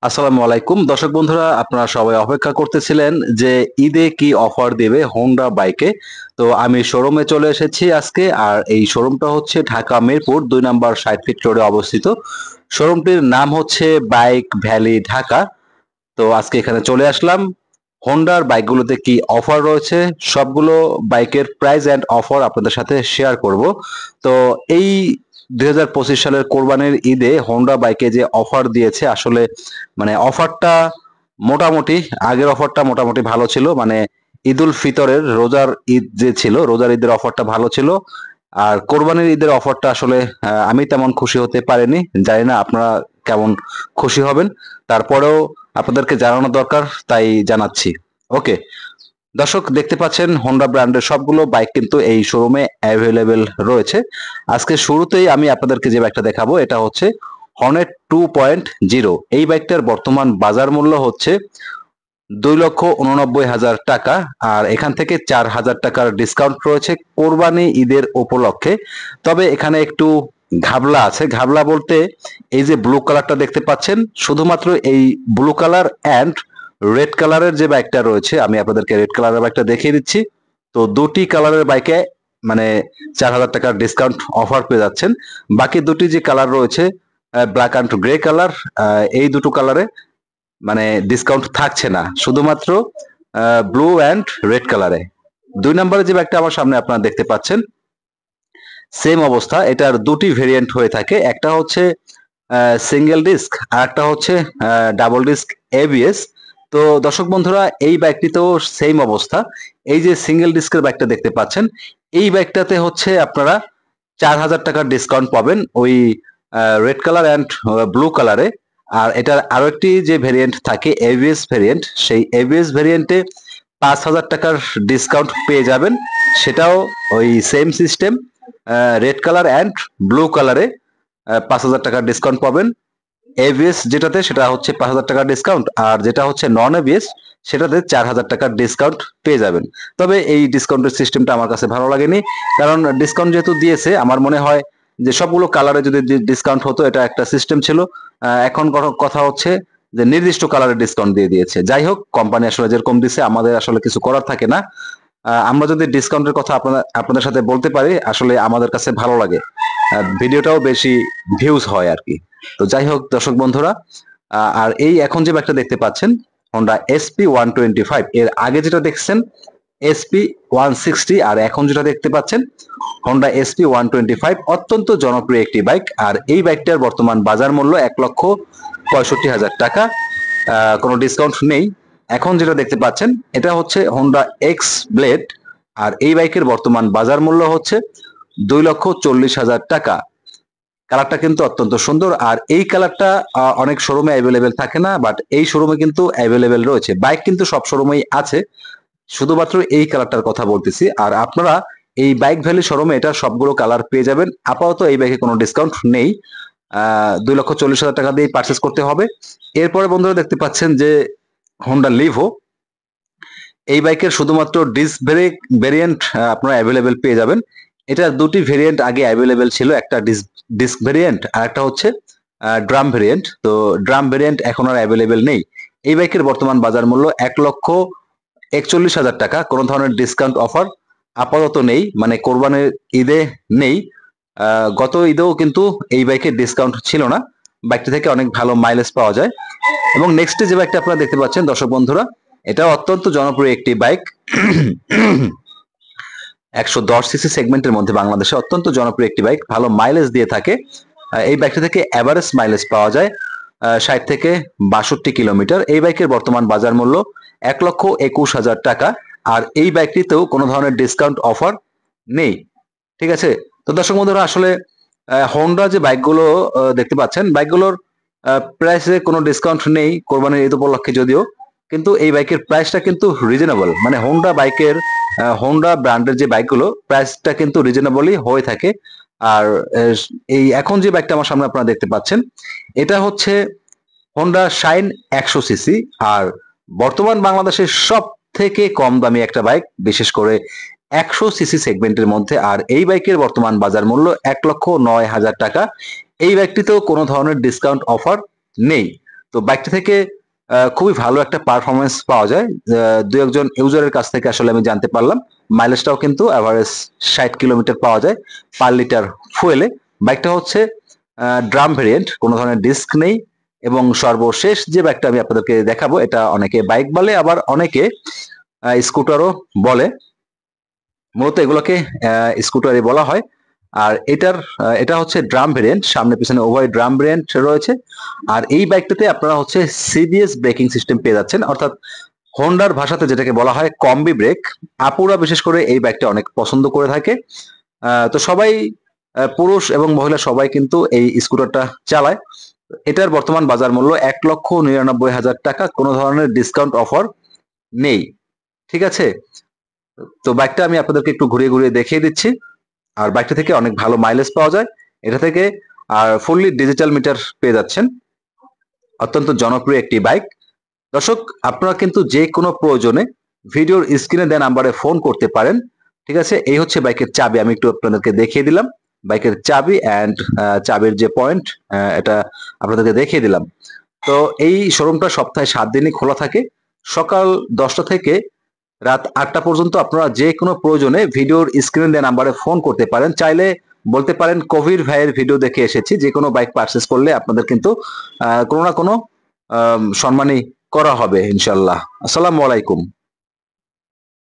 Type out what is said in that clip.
আসসালামু আলাইকুম দর্শক বন্ধুরা, আপনারা সবাই অপেক্ষা করতেছিলেন যে ঈদে কি অফার দেবে হোন্ডা বাইকে। তো আমি শোরুমে চলে এসেছি আজকে, আর এই শোরুমটা হচ্ছে ঢাকা মিরপুর 2 নম্বর 60 ফিট রোডে অবস্থিত। শোরুমটির নাম হচ্ছে বাইক ভ্যালি ঢাকা। তো আজকে এখানে চলে আসলাম। হোন্ডার বাইকগুলোতে কি অফার রয়েছে, সবগুলো বাইকের প্রাইস অ্যান্ড অফার আপনাদের সাথে শেয়ার করব। তো এই 2025 সালের কোরবানির ঈদে হোন্ডা বাইকে যে অফার দিয়েছে, আসলে মানে অফারটা মোটামুটি, আগের অফারটা মোটামুটি ভালো ছিল। মানে ঈদুল ফিতরের রোজার ঈদ যে ছিল, রোজার ঈদের অফারটা ভালো ছিল। আর কোরবানির ঈদের অফারটা আসলে আমি তেমন খুশি হতে পারিনি। জানি না আপনারা কেমন খুশি হবেন, তারপরেও আপনাদেরকে জানানো দরকার, তাই জানাচ্ছি। ওকে দর্শক, দেখতে পাচ্ছেন হোন্ডা ব্র্যান্ডের সবগুলো বাইক কিন্তু এই শোরুমে অ্যাভেলেবেল রয়েছে। আজকে শুরুতেই আমি আপনাদেরকে যে বাইকটা দেখাবো, এটা হচ্ছে হর্নেট 2.0। এই বাইকটার বর্তমান বাজার মূল্য হচ্ছে 2,89,000 টাকা। আর এখান থেকে 4,000 টাকার ডিসকাউন্ট রয়েছে কোরবানি ঈদের উপলক্ষে। তবে এখানে একটু ঘাবলা আছে। ঘাবলা বলতে, এই যে ব্লু কালারটা দেখতে পাচ্ছেন, শুধুমাত্র এই ব্লু কালার অ্যান্ড রেড কালারের যে বাইকটা রয়েছে, আমি আপনাদেরকে রেড কালারের বাইকটা দেখিয়ে দিচ্ছি। তো দুটি কালারের বাইকে মানে 4,000 টাকার ডিসকাউন্ট অফার পেয়ে যাচ্ছেন। বাকি দুটি যে কালার রয়েছে, ব্ল্যাক অ্যান্ড গ্রে কালার, এই দুটো কালারে মানে ডিসকাউন্ট থাকছে না, শুধুমাত্র ব্লু অ্যান্ড রেড কালারে। 2 নম্বরে যে ব্যাগটা আমার সামনে আপনারা দেখতে পাচ্ছেন, সেম অবস্থা। এটার দুটি ভেরিয়েন্ট হয়ে থাকে, একটা হচ্ছে সিঙ্গেল ডিস্ক আর একটা হচ্ছে ডাবল ডিস্ক এবিএস। তো দর্শক বন্ধুরা, এই বাইকটিতেও সেম অবস্থা। এই যে সিঙ্গেল ডিস্কের বাইকটা দেখতে পাচ্ছেন, এই বাইকটাতে হচ্ছে আপনারা 4,000 টাকার ডিসকাউন্ট পাবেন ওই রেড কালার অ্যান্ড ব্লু কালারে। আর এটার আরো একটি যে ভেরিয়েন্ট থাকে এবিএস ভেরিয়েন্ট, সেই এবিএস ভেরিয়েন্টে 5,000 টাকার ডিসকাউন্ট পেয়ে যাবেন। সেটাও ওই same system, red colour and blue কালারে 5,000 টাকার ডিসকাউন্ট পাবেন। এবিএস যেটাতে, সেটা হচ্ছে 5,000 টাকার ডিসকাউন্ট, আর যেটা হচ্ছে নন এবিএস সেটাতে 4,000 টাকার ডিসকাউন্ট পেয়ে যাবেন। তবে এই ডিসকাউন্টের সিস্টেমটা আমার কাছে ভালো লাগেনি, কারণ ডিসকাউন্ট যেহেতু দিয়েছে, আমার মনে হয় যে সবগুলো কালারে যদি ডিসকাউন্ট হতো, এটা একটা সিস্টেম ছিল। এখন কথা হচ্ছে যে নির্দিষ্ট কালারে ডিসকাউন্ট দিয়ে দিয়েছে। যাই হোক, কোম্পানি আসলে যেরকম দিছে, আমাদের আসলে কিছু করার থাকে না। আমরা যদি ডিসকাউন্টের কথা আপনাদের সাথে বলতে পারি, আসলে আমাদের কাছে ভালো লাগে, ভিডিওটাও বেশি ভিউজ হয় আর কি। তো যাই হোক দর্শক বন্ধুরা, আর এই এখন যে বাইকটা দেখতে পাচ্ছেন, হোন্ডা SP125, এর আগে যেটা দেখছেন SP160, আর এখন যেটা দেখতে পাচ্ছেন হোন্ডা SP125, অত্যন্ত জনপ্রিয় একটি বাইক। আর এই বাইকটার বর্তমান বাজার মূল্য 1,65,000 টাকা। কোনো ডিসকাউন্ট নেই। এখন যেটা দেখতে পাচ্ছেন, এটা হচ্ছে হোন্ডা এক্স ব্লেড, আর এই বাইকের বর্তমান বাজার মূল্য হচ্ছে 2,40,000 টাকা। কালারটা কিন্তু অত্যন্ত সুন্দর, আর এই কালারটা অনেক শোরুমে অ্যাভেলেবেল থাকে না, বাট এই শোরুমে কিন্তু অ্যাভেলেবেল রয়েছে। বাইক কিন্তু সব শোরুমেই আছে, শুধুমাত্র এই কালারটার কথা বলতেছি। আর আপনারা এই বাইক ভ্যালি শোরুমে এটা সবগুলো কালার পেয়ে যাবেন। আপাতত এই বাইকে কোনো ডিসকাউন্ট নেই, 2,40,000 টাকা দিয়ে পারচেস করতে হবে। এরপরে বন্ধুরা দেখতে পাচ্ছেন যে হোন্ডা লিভো, এই বাইকের শুধুমাত্র ডিস্ক ব্রেক ভেরিয়েন্ট আপনারা অ্যাভেলেবেল পেয়ে যাবেন। এটা দুটি ভেরিয়েন্ট আগে অ্যাভেলেবেল ছিল, একটা ডিস্ক ভেরিয়েন্ট আর একটা হচ্ছে ড্রাম ভেরিয়েন্ট। তো ড্রাম ভেরিয়েন্ট এখন আর অ্যাভেলেবেল নেই। এই বাইকের বর্তমান বাজার মূল্য 1,41,000 টাকা। কোনো ধরনের ডিসকাউন্ট অফার আপাতত নেই, মানে কোরবানির ঈদে নেই। গত ঈদেও কিন্তু এই বাইকের ডিসকাউন্ট ছিল না। বাইকটি থেকে অনেক ভালো মাইলেজ পাওয়া যায়। এবং নেক্সট যে বাইকটা আপনারা দেখতে পাচ্ছেন দর্শক বন্ধুরা, এটা অত্যন্ত জনপ্রিয় একটি বাইক। 110 সিসি সেগমেন্টের মধ্যে বাংলাদেশে অত্যন্ত জনপ্রিয় একটি বাইক, ভালো মাইলেজ দিয়ে থাকে। এই বাইকটা থেকে এভারেজ মাইলেজ পাওয়া যায় 60 থেকে 62 কিলোমিটার। এই বাইকের বর্তমান বাজার মূল্য 1,21,000 টাকা। আর এই বাইকটিতেও কোনো ধরনের ডিসকাউন্ট অফার নেই। ঠিক আছে। তো দর্শক বন্ধুরা, আসলে হোন্ডা যে বাইকগুলো দেখতে পাচ্ছেন, বাইকগুলোর প্রাইসে কোনো ডিসকাউন্ট নেই কোরবানির ঈদ উপলক্ষে যদিও, কিন্তু এই বাইকের প্রাইসটা কিন্তু রিজনেবল। মানে হোন্ডা বাইকের, হোন্ডা ব্র্যান্ডের যে বাইকগুলো, প্রাইসটা কিন্তু রিজনেবলই হয়ে থাকে। আর এই এখন যে বাইকটা আমার সামনে আপনারা দেখতে পাচ্ছেন, এটা হচ্ছে হোন্ডা শাইন 100 সিসি। আর বর্তমান বাংলাদেশের সব থেকে কম দামি একটা বাইক, বিশেষ করে 100 সিসি সেগমেন্টের মধ্যে। আর এই বাইকের বর্তমান বাজার মূল্য 1,09,000 টাকা। এই বাইকটিতেও কোনো ধরনের ডিসকাউন্ট অফার নেই। তো বাইকটা থেকে খুবই ভালো একটা পারফরমেন্স পাওয়া যায়। দু একজন ইউজারের কাছ থেকে আসলে আমি জানতে পারলাম। মাইলেজটাও কিন্তু এভারেজ 60 কিলোমিটার পাওয়া যায় পার লিটার ফুয়েলে। বাইকটা হচ্ছে ড্রাম ভেরিয়েন্ট, কোনো ধরনের ডিস্ক নেই। এবং সর্বশেষ যে বাইকটা আমি আপনাদেরকে দেখাবো, এটা অনেকে বাইক বলে, আবার অনেকে স্কুটারও বলে। মূলত এগুলোকে স্কুটারই বলা হয়। আর এটা হচ্ছে ড্রাম ভেরিয়েন্ট, সামনে পিছনে উভয় ড্রাম ভেরিয়েন্ট রয়েছে। আর এই বাইকটাতে আপনারা হচ্ছে সিবিএস ব্রেকিং সিস্টেম পেয়ে যাচ্ছেন, অর্থাৎ হোন্ডার ভাষাতে যেটাকে বলা হয় কম্বি ব্রেক। আপুরা বিশেষ করে এই বাইকটা অনেক পছন্দ করে থাকে। তো সবাই, পুরুষ এবং মহিলা সবাই কিন্তু এই স্কুটারটা চালায়। এটার বর্তমান বাজার মূল্য 1,99,000 টাকা, কোনো ধরনের ডিসকাউন্ট অফার নেই। ঠিক আছে, তো বাইকটা আমি আপনাদেরকে একটু ঘুরিয়ে ঘুরিয়ে দেখিয়ে দিচ্ছি। আর বাইকটা থেকে অনেক ভালো মাইলেজ পাওয়া যায় এটা থেকে। আর ফুললি ডিজিটাল মিটার পেয়ে যাচ্ছেন। অত্যন্ত জনপ্রিয় একটি বাইক। দর্শক, আপনারা কিন্তু যে কোনো প্রয়োজনে ভিডিওর স্ক্রিনে দেওয়া নাম্বারে ফোন করতে পারেন। ঠিক আছে, এই হচ্ছে বাইকের চাবি, আমি একটু আপনাদেরকে দেখিয়ে দিলাম। বাইকের চাবি অ্যান্ড চাবির যে পয়েন্ট, এটা আপনাদেরকে দেখিয়ে দিলাম। তো এই শোরুমটা সপ্তাহে 7 দিনই খোলা থাকে। সকাল 10টা থেকে রাত 8টা পর্যন্ত আপনারা যে কোনো প্রয়োজনে ভিডিওর স্ক্রিনে দেওয়া নাম্বারে ফোন করতে পারেন। চাইলে বলতে পারেন কবির ভাইয়ের ভিডিও দেখে এসেছি। যে কোনো বাইক পারচেস করলে আপনাদের কিন্তু কোনো না কোনো সম্মানই করা হবে ইনশাল্লাহ। আসসালামু আলাইকুম।